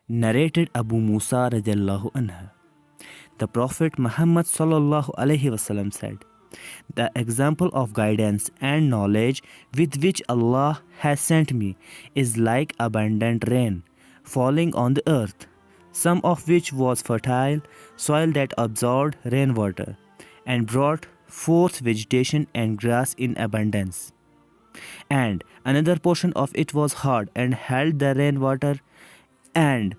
Narrated Abu Musa radiallahu anha. The Prophet Muhammad sallallahu alaihi wasallam said, "The example of guidance and knowledge with which Allah has sent me is like abundant rain falling on the earth, some of which was fertile soil that absorbed rainwater and brought forth vegetation and grass in abundance. And another portion of it was hard and held the rainwater, and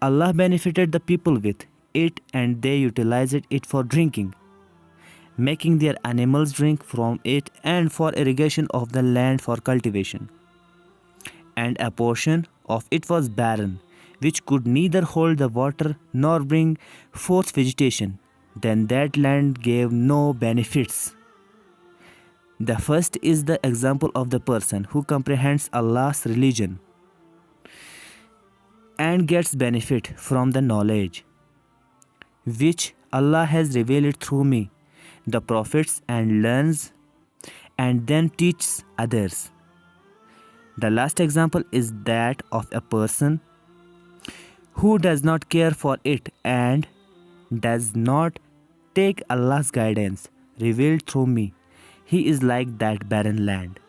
Allah benefited the people with it, and they utilized it for drinking, making their animals drink from it, and for irrigation of the land for cultivation. And a portion of it was barren, which could neither hold the water nor bring forth vegetation. Then that land gave no benefits." The first is the example of the person who comprehends Allah's religion and gets benefit from the knowledge which Allah has revealed through me, the prophets, and learns and then teaches others. The last example is that of a person who does not care for it and does not take Allah's guidance revealed through me. He is like that barren land.